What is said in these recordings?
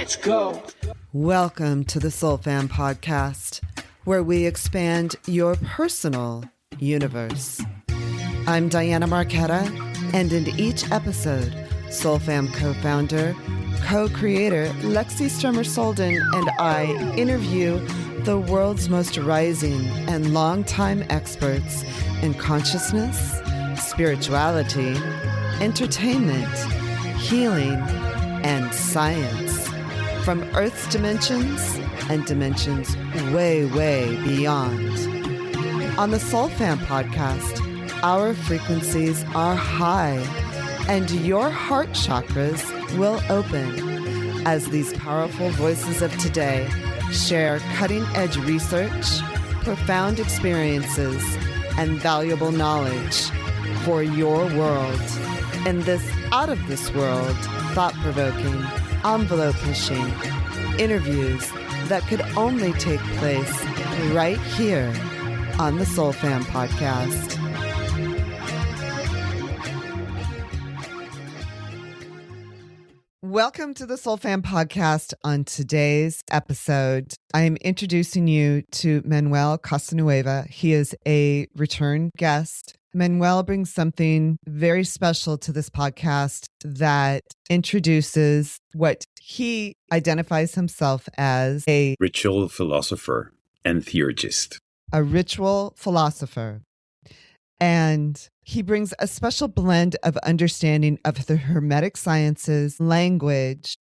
Let's go. Welcome to the Soul Fam podcast, where we expand your personal universe. I'm Diana Marquetta, and in each episode, Soul Fam co-founder, co-creator Lexi Strummer-Solden and I interview the world's most rising and longtime experts in consciousness, spirituality, entertainment, healing, and science. From Earth's dimensions and dimensions way, way beyond. On the Soul Fam podcast, our frequencies are high and your heart chakras will open as these powerful voices of today share cutting-edge research, profound experiences, and valuable knowledge for your world in this out-of-this-world, thought-provoking, envelope-pushing interviews that could only take place right here on the Soul Fam podcast. Welcome to the Soul Fam podcast. On today's episode, I am introducing you to Manuel Casanueva. He is a return guest. Manuel brings something very special to this podcast that introduces what he identifies himself as a ritual philosopher and theurgist. A ritual philosopher. And he brings a special blend of understanding of the Hermetic sciences, language,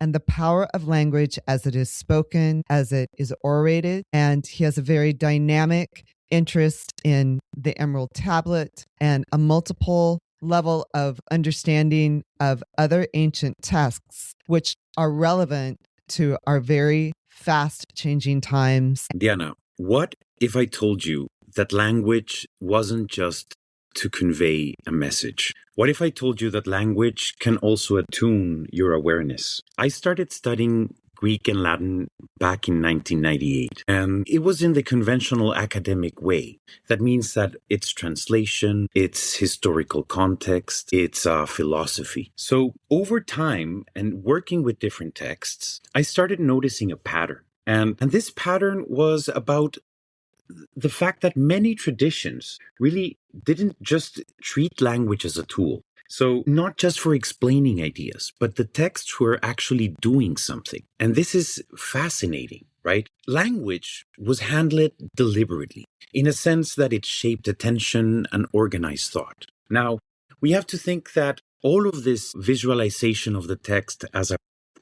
and the power of language as it is spoken, as it is orated. And he has a very dynamic interest in the Emerald Tablet and a multiple level of understanding of other ancient texts, which are relevant to our very fast changing times. Diana, what if I told you that language wasn't just to convey a message? What if I told you that language can also attune your awareness? I started studying Greek and Latin back in 1998, and it was in the conventional academic way. That means that it's translation, it's historical context, it's philosophy. So over time and working with different texts, I started noticing a pattern. And this pattern was about the fact that many traditions really didn't just treat language as a tool. So not just for explaining ideas, but the texts were actually doing something. And this is fascinating, right? Language was handled deliberately, in a sense that it shaped attention and organized thought. Now, we have to think that all of this visualization of the text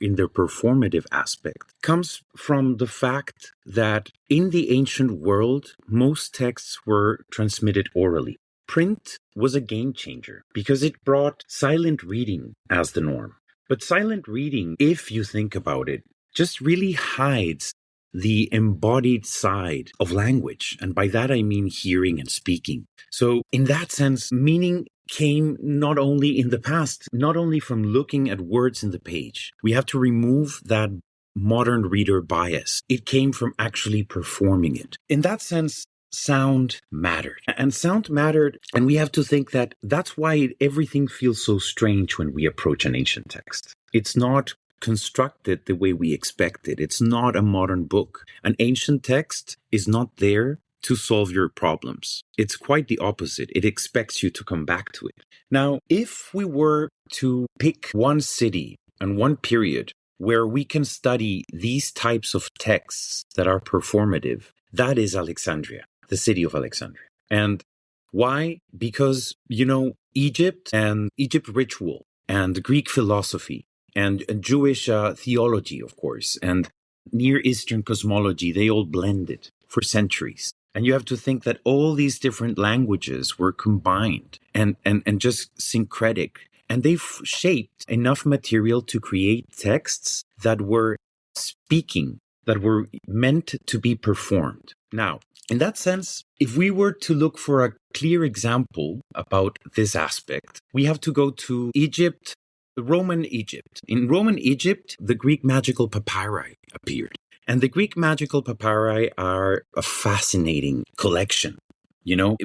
in their performative aspect comes from the fact that in the ancient world, most texts were transmitted orally. Print was a game changer because it brought silent reading as the norm. But silent reading, if you think about it, just really hides the embodied side of language. And by that, I mean hearing and speaking. So in that sense, meaning came not only in the past, not only from looking at words in the page. We have to remove that modern reader bias. It came from actually performing it. In that sense, sound mattered. And sound mattered, and we have to think that that's why everything feels so strange when we approach an ancient text. It's not constructed the way we expect it. It's not a modern book. An ancient text is not there to solve your problems. It's quite the opposite. It expects you to come back to it. Now, if we were to pick one city and one period where we can study these types of texts that are performative, that is Alexandria, the city of Alexandria. And why? Because, Egypt and Egypt ritual and Greek philosophy and Jewish theology, of course, and Near Eastern cosmology, they all blended for centuries. And you have to think that all these different languages were combined and just syncretic. And they've shaped enough material to create texts that were speaking, that were meant to be performed. Now, in that sense, if we were to look for a clear example about this aspect, we have to go to Egypt, Roman Egypt. In Roman Egypt, the Greek magical papyri appeared. And the Greek magical papyri are a fascinating collection,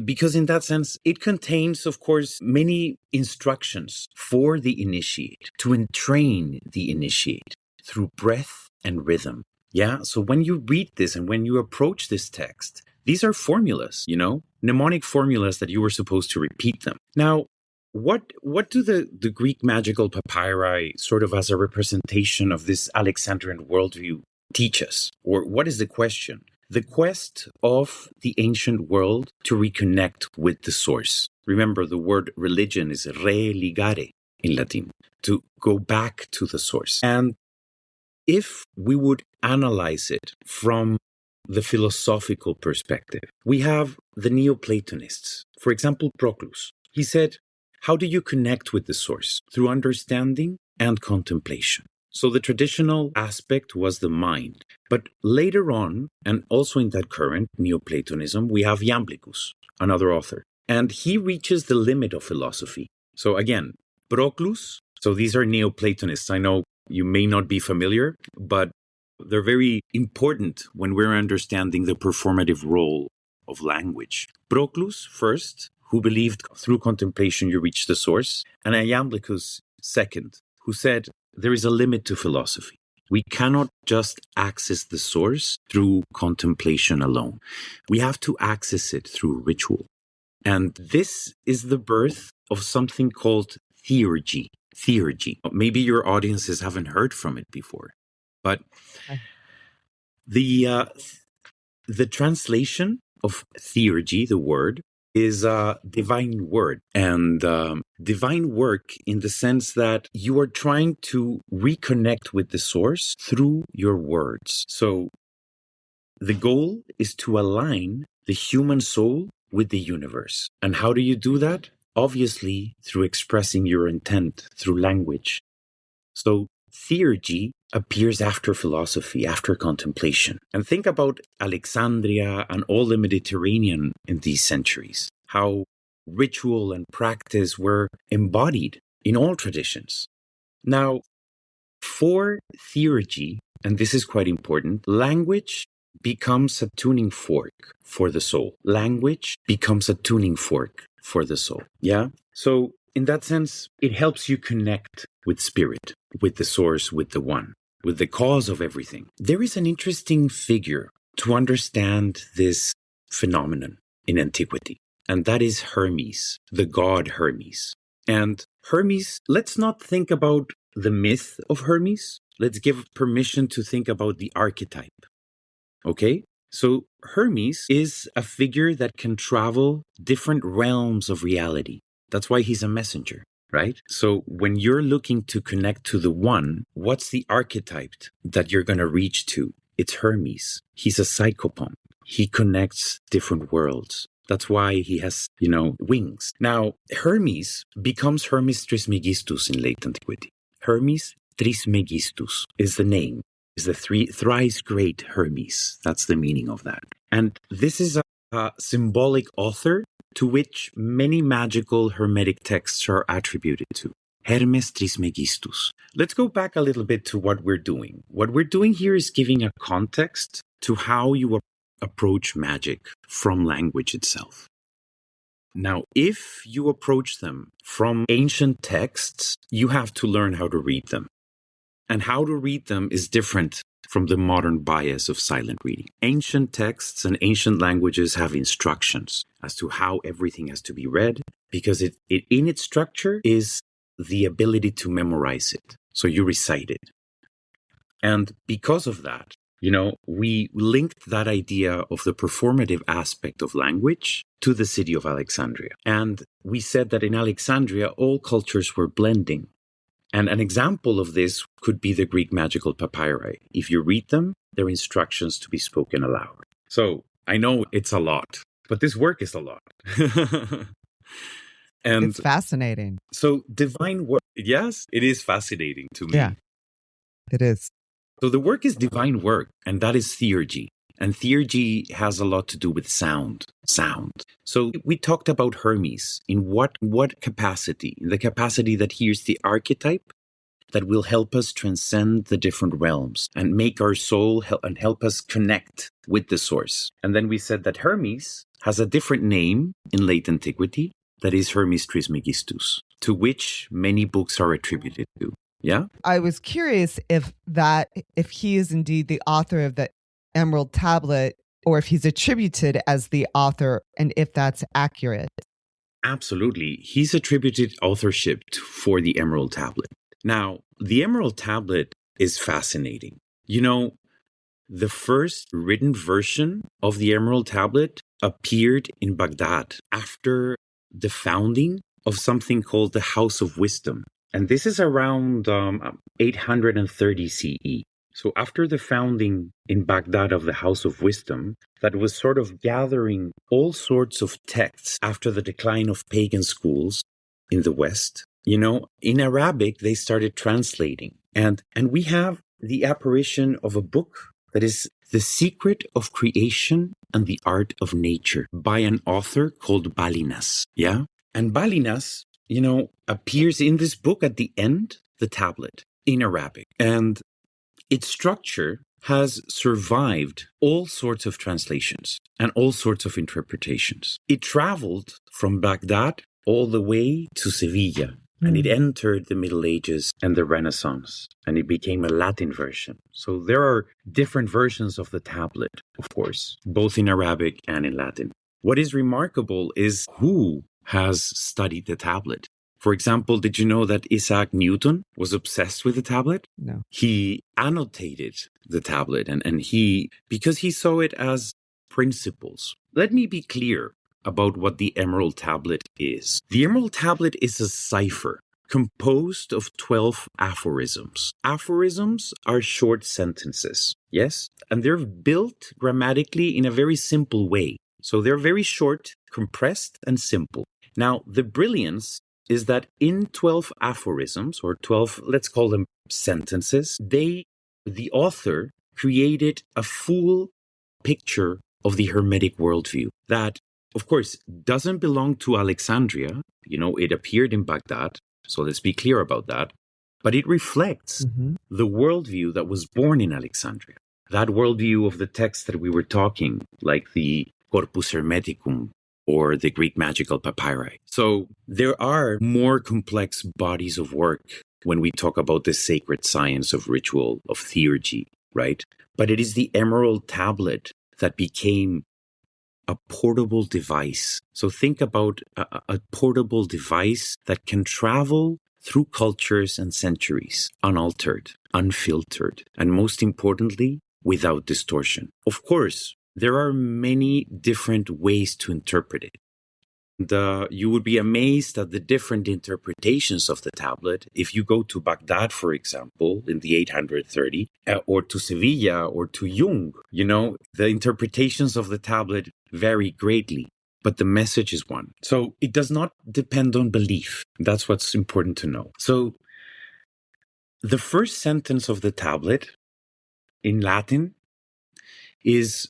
because in that sense, it contains, of course, many instructions for the initiate, to entrain the initiate. through breath and rhythm. Yeah. So when you read this and when you approach this text, these are formulas, mnemonic formulas that you were supposed to repeat them. Now, what do the Greek magical papyri, sort of as a representation of this Alexandrian worldview, teach us? Or what is the question? The quest of the ancient world to reconnect with the source. Remember, the word religion is religare in Latin, to go back to the source. And if we would analyze it from the philosophical perspective, we have the Neoplatonists. For example, Proclus. He said, how do you connect with the source? Through understanding and contemplation. So the traditional aspect was the mind. But later on, and also in that current Neoplatonism, we have Iamblichus, another author. And he reaches the limit of philosophy. So again, Proclus, so these are Neoplatonists. I know you may not be familiar, but they're very important when we're understanding the performative role of language. Proclus, first, who believed through contemplation you reach the source, and Iamblichus, second, who said there is a limit to philosophy. We cannot just access the source through contemplation alone. We have to access it through ritual. And this is the birth of something called theurgy. Theurgy. Maybe your audiences haven't heard from it before, but the translation of theurgy, the word, is a divine word, and divine work in the sense that you are trying to reconnect with the source through your words. So the goal is to align the human soul with the universe. And how do you do that? Obviously, through expressing your intent through language. So theurgy appears after philosophy, after contemplation. And think about Alexandria and all the Mediterranean in these centuries, how ritual and practice were embodied in all traditions. Now, for theurgy, and this is quite important, language becomes a tuning fork for the soul. Language becomes a tuning fork for the soul. Yeah? So in that sense, it helps you connect with spirit, with the source, with the one, with the cause of everything. There is an interesting figure to understand this phenomenon in antiquity, and that is Hermes, the god Hermes. And Hermes, let's not think about the myth of Hermes. Let's give permission to think about the archetype. Okay? So Hermes is a figure that can travel different realms of reality. That's why he's a messenger, right? So when you're looking to connect to the one, what's the archetype that you're going to reach to? It's Hermes. He's a psychopomp. He connects different worlds. That's why he has, wings. Now, Hermes becomes Hermes Trismegistus in late antiquity. Hermes Trismegistus is the name. Is the thrice great Hermes. That's the meaning of that. And this is a symbolic author to which many magical hermetic texts are attributed to. Hermes Trismegistus. Let's go back a little bit to what we're doing. What we're doing here is giving a context to how you approach magic from language itself. Now, if you approach them from ancient texts, you have to learn how to read them. And how to read them is different from the modern bias of silent reading. Ancient texts and ancient languages have instructions as to how everything has to be read, because it in its structure is the ability to memorize it. So you recite it. And because of that, we linked that idea of the performative aspect of language to the city of Alexandria. And we said that in Alexandria, all cultures were blending. And an example of this could be the Greek magical papyri. If you read them, they're instructions to be spoken aloud. So I know it's a lot, but this work is a lot. And it's fascinating. So divine work, yes, it is fascinating to me. Yeah, it is. So the work is divine work, and that is theurgy. And theurgy has a lot to do with sound. So we talked about Hermes in what capacity? In the capacity that he is the archetype that will help us transcend the different realms and make our soul and help us connect with the source. And then we said that Hermes has a different name in late antiquity, that is Hermes Trismegistus, to which many books are attributed to. Yeah? I was curious if he is indeed the author of the Emerald Tablet, or if he's attributed as the author, and if that's accurate. Absolutely. He's attributed authorship for the Emerald Tablet. Now, the Emerald Tablet is fascinating. You know, the first written version of the Emerald Tablet appeared in Baghdad after the founding of something called the House of Wisdom. And this is around 830 CE. So after the founding in Baghdad of the House of Wisdom, that was sort of gathering all sorts of texts after the decline of pagan schools in the West. You know, in Arabic, they started translating. And we have the apparition of a book that is The Secret of Creation and the Art of Nature by an author called Balinas. Yeah? And Balinas, you know, appears in this book at the end, the tablet, in Arabic. And its structure has survived all sorts of translations and all sorts of interpretations. It traveled from Baghdad all the way to Sevilla, and it entered the Middle Ages and the Renaissance, and it became a Latin version. So there are different versions of the tablet, of course, both in Arabic and in Latin. What is remarkable is who has studied the tablet. For example, did you know that Isaac Newton was obsessed with the tablet? No. He annotated the tablet and because he saw it as principles. Let me be clear about what the Emerald Tablet is. The Emerald Tablet is a cipher composed of 12 aphorisms. Aphorisms are short sentences, yes? And they're built grammatically in a very simple way. So they're very short, compressed, and simple. Now, the brilliance is that in 12 aphorisms, or 12, let's call them sentences, the author created a full picture of the Hermetic worldview that, of course, doesn't belong to Alexandria. You know, it appeared in Baghdad, so let's be clear about that. But it reflects the worldview that was born in Alexandria. That worldview of the text that we were talking, like the Corpus Hermeticum, or the Greek magical papyri. So there are more complex bodies of work when we talk about the sacred science of ritual, of theurgy, right? But it is the Emerald Tablet that became a portable device. So think about a portable device that can travel through cultures and centuries, unaltered, unfiltered, and most importantly, without distortion. Of course, there are many different ways to interpret it. You would be amazed at the different interpretations of the tablet. If you go to Baghdad, for example, in the 830, or to Sevilla or to Jung, you know, the interpretations of the tablet vary greatly, but the message is one. So it does not depend on belief. That's what's important to know. So the first sentence of the tablet in Latin is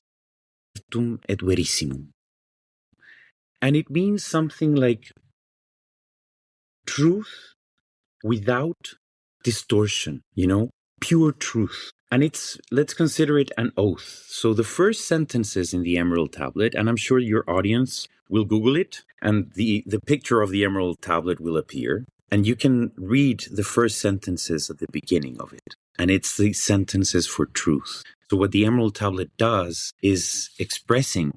et verissimum. And it means something like truth without distortion, you know, pure truth. And let's consider it an oath. So the first sentences in the Emerald Tablet, and I'm sure your audience will Google it, and the picture of the Emerald Tablet will appear, and you can read the first sentences at the beginning of it. And it's the sentences for truth. So what the Emerald Tablet does is expressing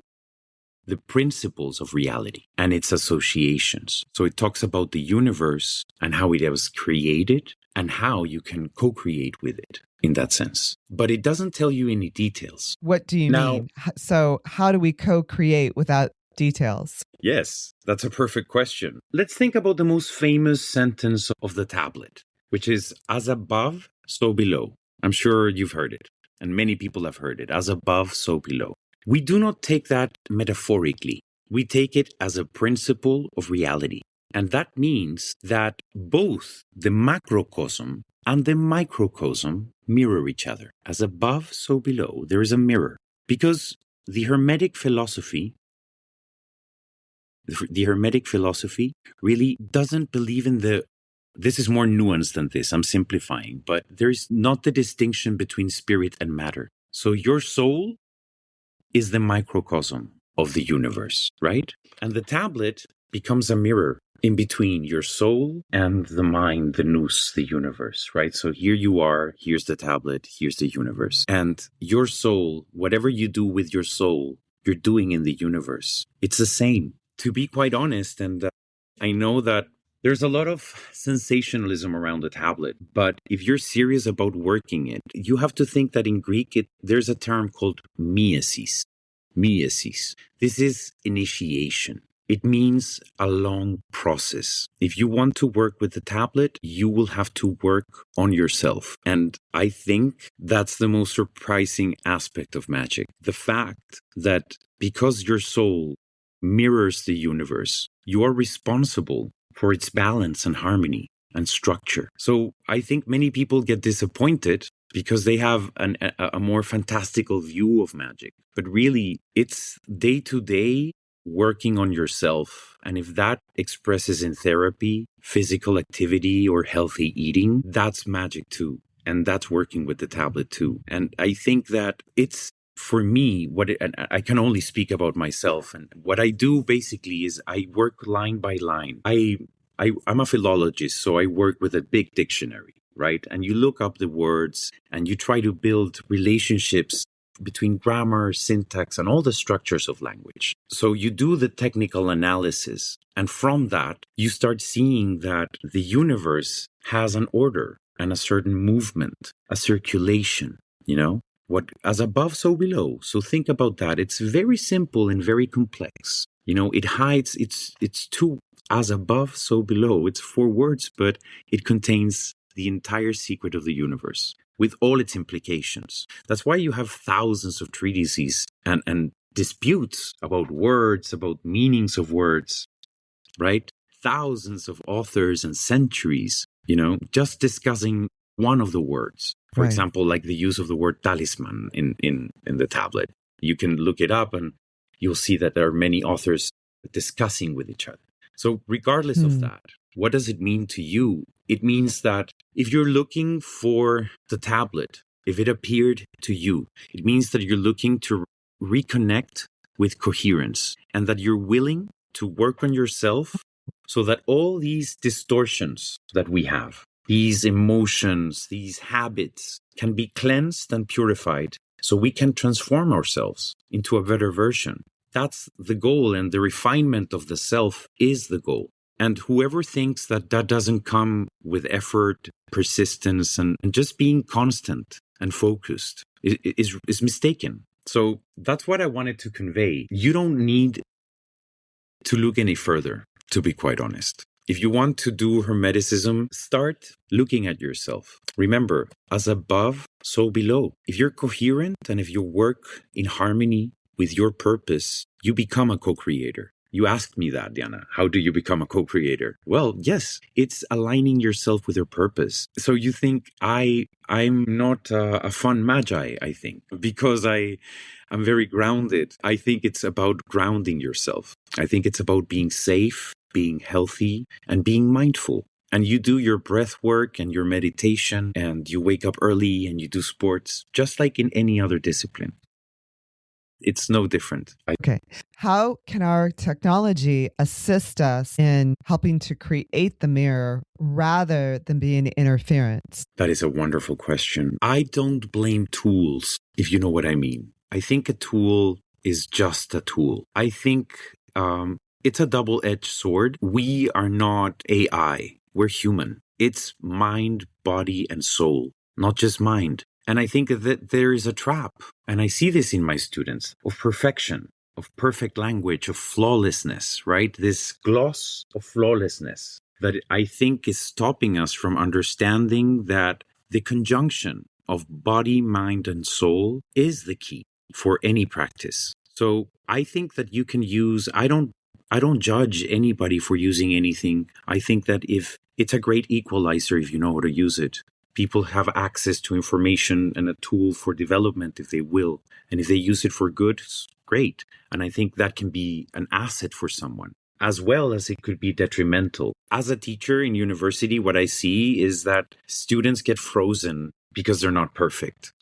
the principles of reality and its associations. So it talks about the universe and how it was created and how you can co-create with it in that sense. But it doesn't tell you any details. What do you mean? So how do we co-create without details? Yes, that's a perfect question. Let's think about the most famous sentence of the tablet, which is as above, so below. I'm sure you've heard it, and many people have heard it. As above, so below. We do not take that metaphorically. We take it as a principle of reality. And that means that both the macrocosm and the microcosm mirror each other. As above, so below. There is a mirror. Because the Hermetic philosophy really doesn't believe in this is more nuanced than this. I'm simplifying. But there's not the distinction between spirit and matter. So your soul is the microcosm of the universe, right? And the tablet becomes a mirror in between your soul and the mind, the nous, the universe, right? So here you are, here's the tablet, here's the universe. And your soul, whatever you do with your soul, you're doing in the universe. It's the same. To be quite honest, and I know that there's a lot of sensationalism around the tablet, but if you're serious about working it, you have to think that in Greek, there's a term called miesis. Miesis. This is initiation. It means a long process. If you want to work with the tablet, you will have to work on yourself. And I think that's the most surprising aspect of magic. The fact that because your soul mirrors the universe, you are responsible for its balance and harmony and structure. So I think many people get disappointed because they have a more fantastical view of magic. But really, it's day to day working on yourself. And if that expresses in therapy, physical activity, or healthy eating, that's magic too. And that's working with the tablet too. And I think that it's, for me, and I can only speak about myself. And what I do basically is I work line by line. I'm a philologist, so I work with a big dictionary, right? And you look up the words and you try to build relationships between grammar, syntax, and all the structures of language. So you do the technical analysis. And from that, you start seeing that the universe has an order and a certain movement, a circulation, What as above, so below. So think about that. It's very simple and very complex. It hides, it's two, as above, so below. It's 4 words, but it contains the entire secret of the universe with all its implications. That's why you have thousands of treatises and disputes about words, about meanings of words, right? Thousands of authors and centuries, just discussing one of the words. For example, like the use of the word talisman in the tablet. You can look it up and you'll see that there are many authors discussing with each other. So regardless of that, what does it mean to you? It means that if you're looking for the tablet, if it appeared to you, it means that you're looking to reconnect with coherence and that you're willing to work on yourself so that all these distortions that we have, these emotions, these habits can be cleansed and purified so we can transform ourselves into a better version. That's the goal, and the refinement of the self is the goal. And whoever thinks that doesn't come with effort, persistence, and just being constant and focused is mistaken. So that's what I wanted to convey. You don't need to look any further, to be quite honest. If you want to do Hermeticism, start looking at yourself. Remember, as above, so below. If you're coherent and if you work in harmony with your purpose, you become a co-creator. You asked me that, Diana. How do you become a co-creator? Well, yes, it's aligning yourself with your purpose. So you think I'm not a fun magi, I think, because I'm very grounded. I think it's about grounding yourself. I think it's about being safe, being healthy, and being mindful. And you do your breath work and your meditation, and you wake up early and you do sports, just like in any other discipline. It's no different. Okay. How can our technology assist us in helping to create the mirror rather than being interference? That is a wonderful question. I don't blame tools, if you know what I mean. I think a tool is just a tool. I think it's a double-edged sword. We are not AI. We're human. It's mind, body, and soul, not just mind. And I think that there is a trap, and I see this in my students, of perfection, of perfect language, of flawlessness, right? This gloss of flawlessness that I think is stopping us from understanding that the conjunction of body, mind, and soul is the key for any practice. So I think that you can use, I don't judge anybody for using anything. I think that if it's a great equalizer if you know how to use it. People have access to information and a tool for development if they will. And if they use it for good, it's great. And I think that can be an asset for someone, as well as it could be detrimental. As a teacher in university, what I see is that students get frozen because they're not perfect,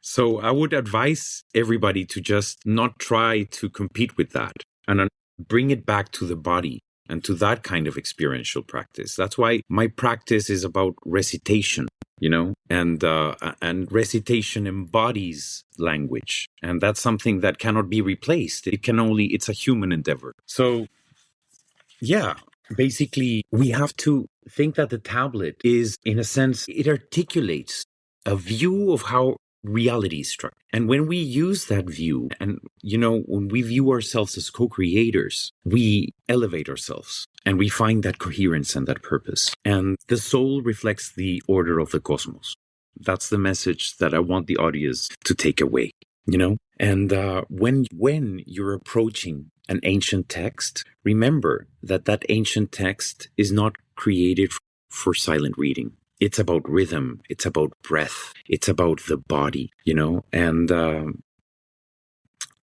So I would advise everybody to just not try to compete with that and bring it back to the body. and to that kind of experiential practice. That's why my practice is about recitation, and recitation embodies language, and that's something that cannot be replaced. It's a human endeavor. So yeah, basically, we have to think that the tablet is, in a sense, it articulates a view of how reality is struck. And when we use that view, and, when we view ourselves as co-creators, we elevate ourselves and we find that coherence and that purpose. And the soul reflects the order of the cosmos. That's the message that I want the audience to take away. And when you're approaching an ancient text, remember that ancient text is not created for silent reading. It's about rhythm. It's about breath. It's about the body, and da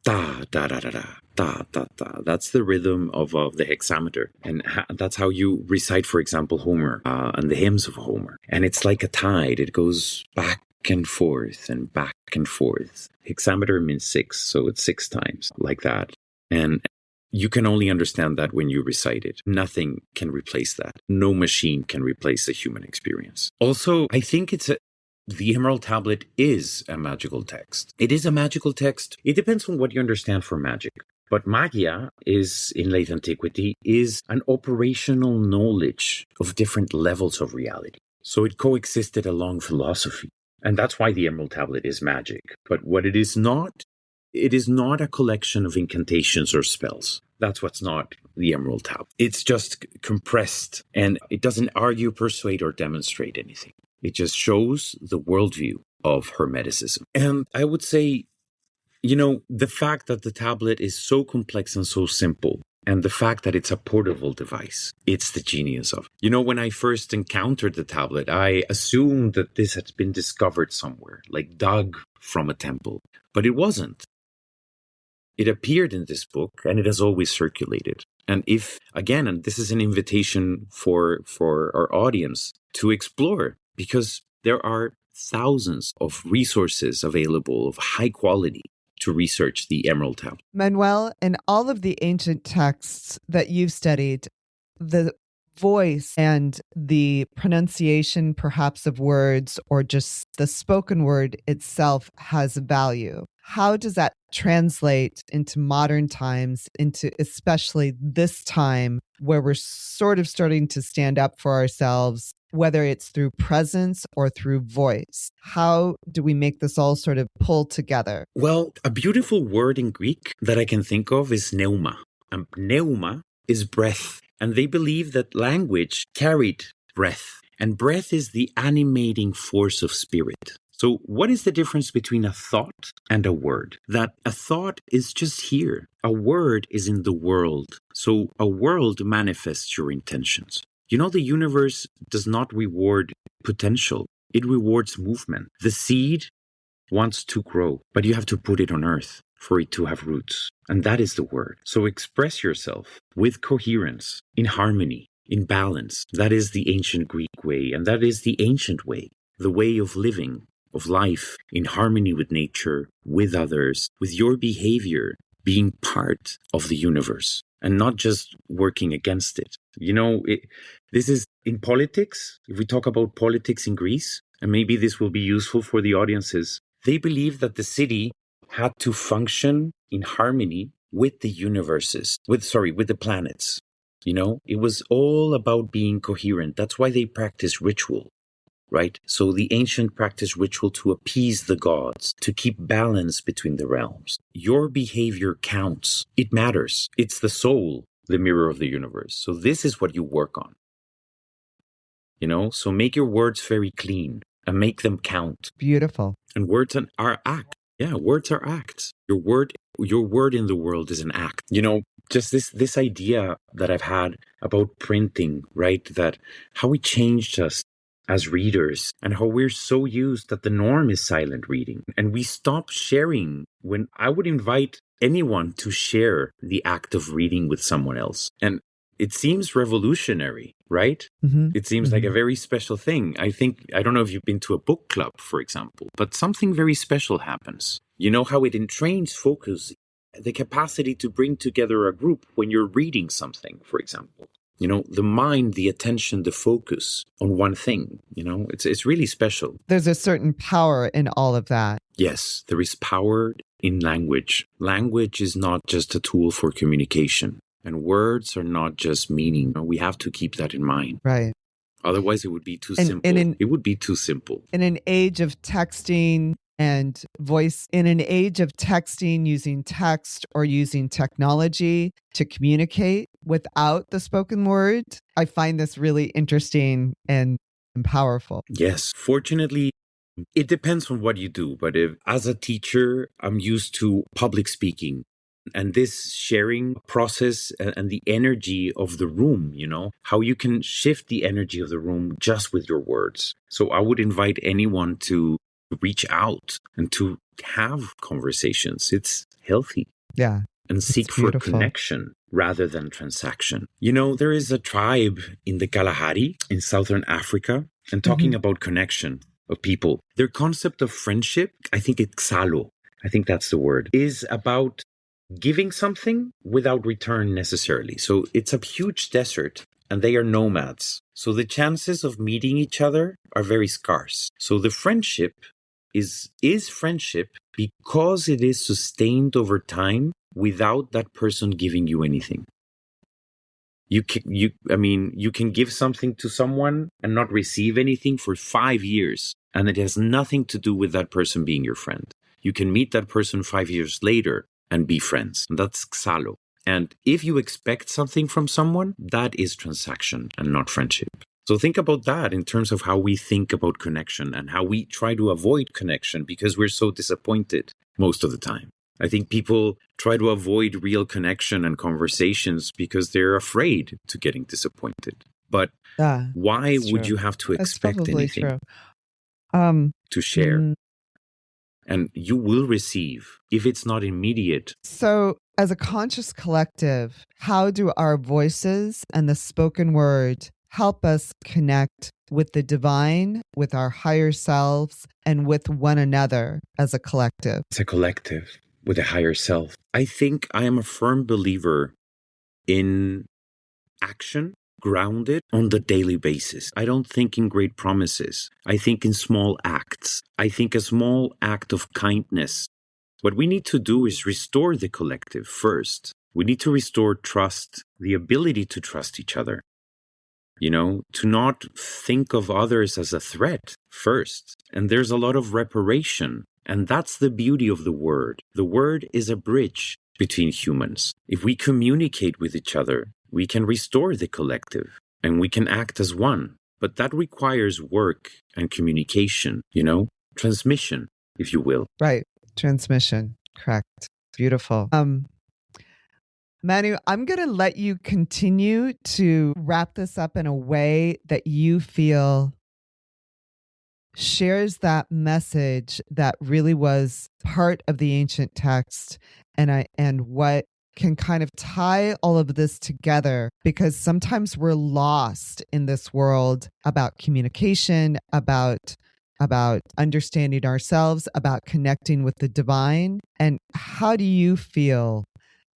da da da da da da da. That's the rhythm of the hexameter, and that's how you recite, for example, Homer and the hymns of Homer. And it's like a tide; it goes back and forth and back and forth. Hexameter means 6, so it's 6 times like that. And you can only understand that when you recite it. Nothing can replace that. No machine can replace the human experience. Also, I think the Emerald Tablet is a magical text. It is a magical text. It depends on what you understand for magic. But magia in late antiquity, is an operational knowledge of different levels of reality. So it coexisted along philosophy. And that's why the Emerald Tablet is magic. But what it is not a collection of incantations or spells. That's what's not the Emerald Tablet. It's just compressed, and it doesn't argue, persuade, or demonstrate anything. It just shows the worldview of Hermeticism. And I would say, the fact that the tablet is so complex and so simple, and the fact that it's a portable device, it's the genius of it. When I first encountered the tablet, I assumed that this had been discovered somewhere, like dug from a temple. But it wasn't. It appeared in this book, and it has always circulated. And and this is an invitation for our audience to explore, because there are thousands of resources available of high quality to research the Emerald Tablet. Manuel, in all of the ancient texts that you've studied, the voice and the pronunciation perhaps of words, or just the spoken word itself, has value. How does that translate into modern times, into especially this time where we're sort of starting to stand up for ourselves, whether it's through presence or through voice? How do we make this all sort of pull together? Well, a beautiful word in Greek that I can think of is pneuma. And pneuma is breath. And they believe that language carried breath. And breath is the animating force of spirit. So what is the difference between a thought and a word? That a thought is just here. A word is in the world. So a world manifests your intentions. The universe does not reward potential. It rewards movement. The seed wants to grow, but you have to put it on earth for it to have roots. And that is the word. So express yourself with coherence, in harmony, in balance. That is the ancient Greek way, and that is the ancient way, the way of living, of life, in harmony with nature, with others, with your behavior being part of the universe and not just working against it. This is in politics. If we talk about politics in Greece, and maybe this will be useful for the audiences, they believe that the city had to function in harmony with the universes, with the planets. It was all about being coherent. That's why they practice ritual, right? So the ancient practiced ritual to appease the gods, to keep balance between the realms. Your behavior counts. It matters. It's the soul, the mirror of the universe. So this is what you work on. So make your words very clean and make them count. Beautiful. And words are acts. Yeah, words are acts. Your word in the world is an act. Just this idea that I've had about printing, right? That how it changed us as readers, and how we're so used that the norm is silent reading. And we stop sharing. When I would invite anyone to share the act of reading with someone else. And it seems revolutionary, right? Mm-hmm. It seems like a very special thing. I don't know if you've been to a book club, for example, but something very special happens. You know how it entrains focus, the capacity to bring together a group when you're reading something, for example. the mind, the attention, the focus on one thing. It's really special. There's a certain power in all of that. Yes, there is power in language. Language is not just a tool for communication, and words are not just meaning. We have to keep that in mind. Right. Otherwise, it would be too simple. It would be too simple. In an age of texting and voice, in an age of texting, using text or using technology to communicate without the spoken word, I find this really interesting and powerful. Yes. Fortunately, it depends on what you do. But if, as a teacher, I'm used to public speaking. And this sharing process and the energy of the room, how you can shift the energy of the room just with your words. So I would invite anyone to reach out and to have conversations. It's healthy. Yeah. And seek for connection rather than transaction. There is a tribe in the Kalahari in Southern Africa, and talking about connection of people. Their concept of friendship, I think it's xalo, I think that's the word, is about giving something without return necessarily. So it's a huge desert and they are nomads. So the chances of meeting each other are very scarce. So the friendship is friendship because it is sustained over time without that person giving you anything. You can give something to someone and not receive anything for 5 years, and it has nothing to do with that person being your friend. You can meet that person 5 years later and be friends. That's xalo. And if you expect something from someone, that is transaction and not friendship. So think about that in terms of how we think about connection and how we try to avoid connection because we're so disappointed most of the time. I think people try to avoid real connection and conversations because they're afraid to getting disappointed. But why would you have to expect anything to share? And you will receive if it's not immediate. So as a conscious collective, how do our voices and the spoken word help us connect with the divine, with our higher selves, and with one another as a collective? As a collective, with a higher self. I think I am a firm believer in action grounded on the daily basis. I don't think in great promises. I think in small acts. I think a small act of kindness. What we need to do is restore the collective first. We need to restore trust, the ability to trust each other. To not think of others as a threat first. And there's a lot of reparation. And that's the beauty of the word. The word is a bridge between humans. If we communicate with each other, we can restore the collective and we can act as one. But that requires work and communication, transmission, if you will. Right. Transmission. Correct. Beautiful. Manu, I'm going to let you continue to wrap this up in a way that you feel shares that message that really was part of the ancient text and what can kind of tie all of this together, because sometimes we're lost in this world about communication, about understanding ourselves, about connecting with the divine. And how do you feel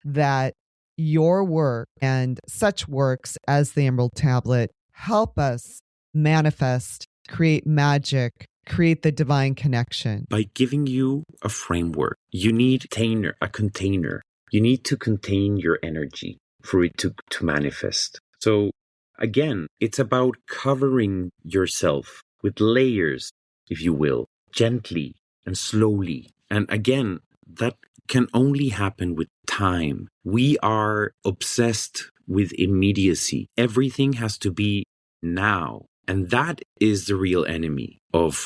that your work and such works as the Emerald Tablet help us manifest, create magic, create the divine connection? By giving you a framework, you need a container. You need to contain your energy for it to manifest. So again, it's about covering yourself with layers, if you will, gently and slowly. And again, that can only happen with time. We are obsessed with immediacy. Everything has to be now. And that is the real enemy of,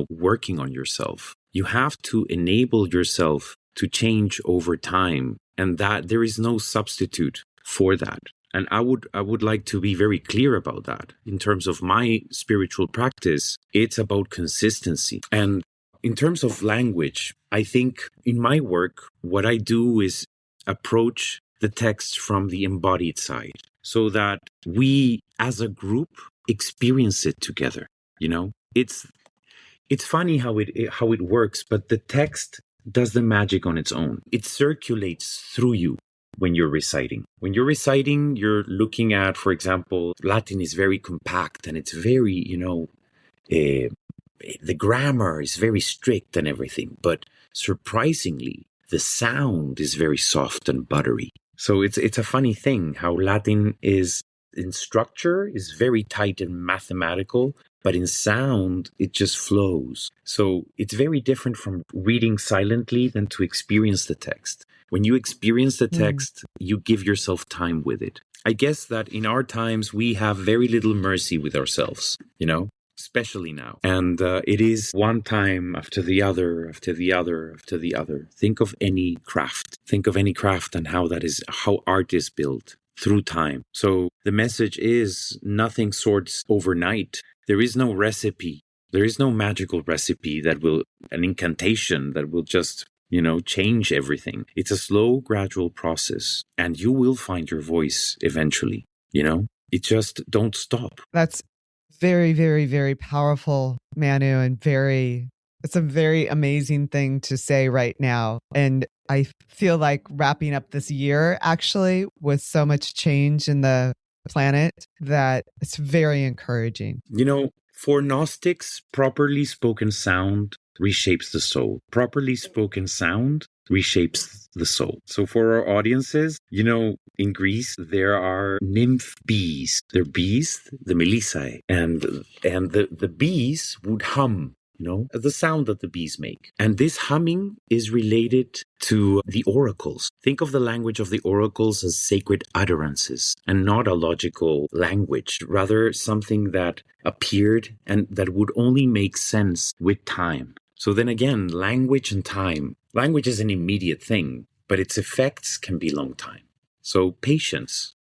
working on yourself. You have to enable yourself to change over time, and that there is no substitute for that. And I would like to be very clear about that. In terms of my spiritual practice, it's about consistency. And in terms of language, I think in my work, what I do is approach the text from the embodied side so that we as a group experience it together. It's funny how it works, but the text does the magic on its own. It circulates through you. when you're reciting. When you're reciting, you're looking at, for example, Latin is very compact and it's very, the grammar is very strict and everything. But surprisingly, the sound is very soft and buttery. So it's a funny thing how Latin is in structure is very tight and mathematical, but in sound, it just flows. So it's very different from reading silently than to experience the text. When you experience the text, you give yourself time with it. I guess that in our times, we have very little mercy with ourselves, especially now. And it is one time after the other, after the other, after the other. Think of any craft. Think of any craft and how art is built through time. So the message is nothing sorts overnight. There is no recipe. There is no magical recipe an incantation that will just, change everything. It's a slow, gradual process, and you will find your voice eventually, It just don't stop. That's very, very, very powerful, Manu, and it's a very amazing thing to say right now. And I feel like wrapping up this year actually with so much change in the planet that it's very encouraging. For Gnostics, properly spoken sound reshapes the soul. Properly spoken sound reshapes the soul. So for our audiences, in Greece, there are nymph bees. They're bees, the Melissae, and the bees would hum, the sound that the bees make. And this humming is related to the oracles. Think of the language of the oracles as sacred utterances and not a logical language, rather something that appeared and that would only make sense with time. So then again, language and time. Language is an immediate thing, but its effects can be long time. So patience.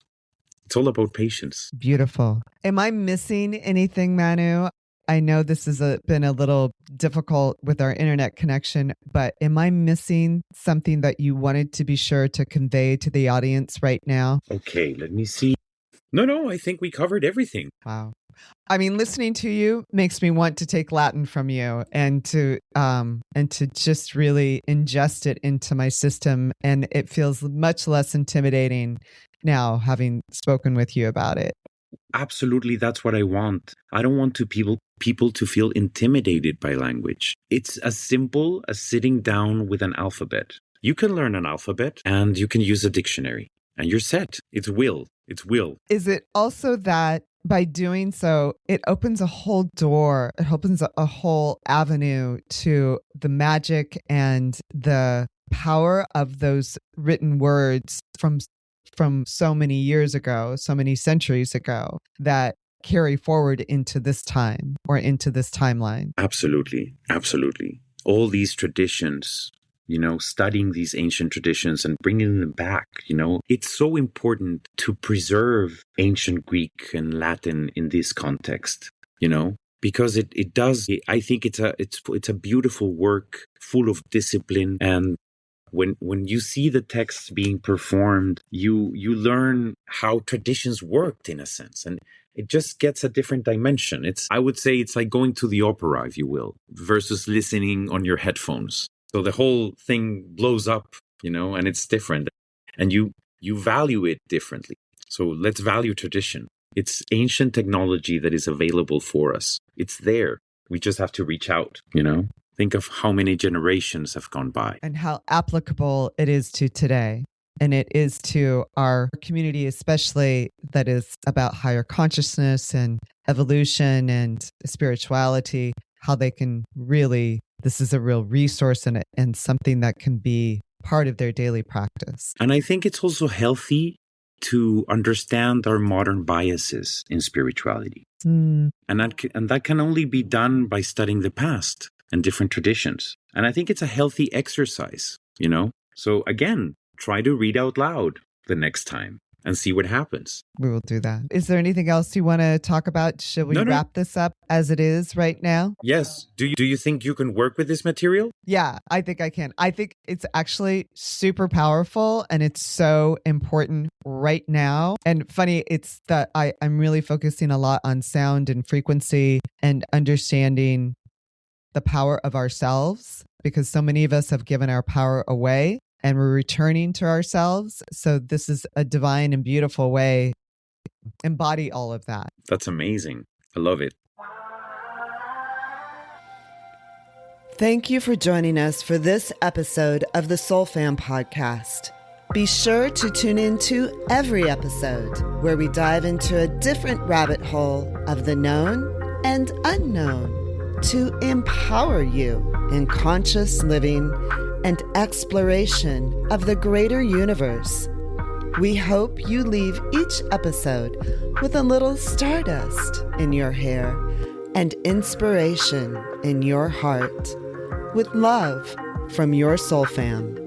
It's all about patience. Beautiful. Am I missing anything, Manu? I know this has been a little difficult with our internet connection, but am I missing something that you wanted to be sure to convey to the audience right now? Okay, let me see. No, I think we covered everything. Wow. I mean, listening to you makes me want to take Latin from you and to just really ingest it into my system. And it feels much less intimidating now, having spoken with you about it. Absolutely, that's what I want. I don't want people to feel intimidated by language. It's as simple as sitting down with an alphabet. You can learn an alphabet and you can use a dictionary and you're set. It's will. Is it also that by doing so, it opens a whole door, it opens a whole avenue to the magic and the power of those written words from so many years ago, so many centuries ago, that carry forward into this time or into this timeline? Absolutely. All these traditions, studying these ancient traditions and bringing them back, it's so important to preserve ancient Greek and Latin in this context, because it does. I think it's a beautiful work full of discipline. And when you see the texts being performed, you learn how traditions worked in a sense, and it just gets a different dimension. I would say it's like going to the opera, if you will, versus listening on your headphones. So the whole thing blows up, and it's different, and you value it differently. So let's value tradition. It's ancient technology that is available for us. It's there. We just have to reach out, Think of how many generations have gone by. And how applicable it is to today. And it is to our community, especially that is about higher consciousness and evolution and spirituality, how they can really, this is a real resource and something that can be part of their daily practice. And I think it's also healthy to understand our modern biases in spirituality. And that can only be done by studying the past and different traditions. And I think it's a healthy exercise, So again, try to read out loud the next time and see what happens. We will do that. Is there anything else you want to talk about? Should we wrap this up as it is right now? Yes. Do you think you can work with this material? Yeah, I think I can. I think it's actually super powerful and it's so important right now. And funny, it's that I'm really focusing a lot on sound and frequency and understanding the power of ourselves, because so many of us have given our power away. and we're returning to ourselves. So this is a divine and beautiful way. Embody all of that. That's amazing. I love it. Thank you for joining us for this episode of the Soul Fam podcast. Be sure to tune in to every episode where we dive into a different rabbit hole of the known and unknown to empower you in conscious living and exploration of the greater universe. We hope you leave each episode with a little stardust in your hair and inspiration in your heart. With love from your Soul Fam.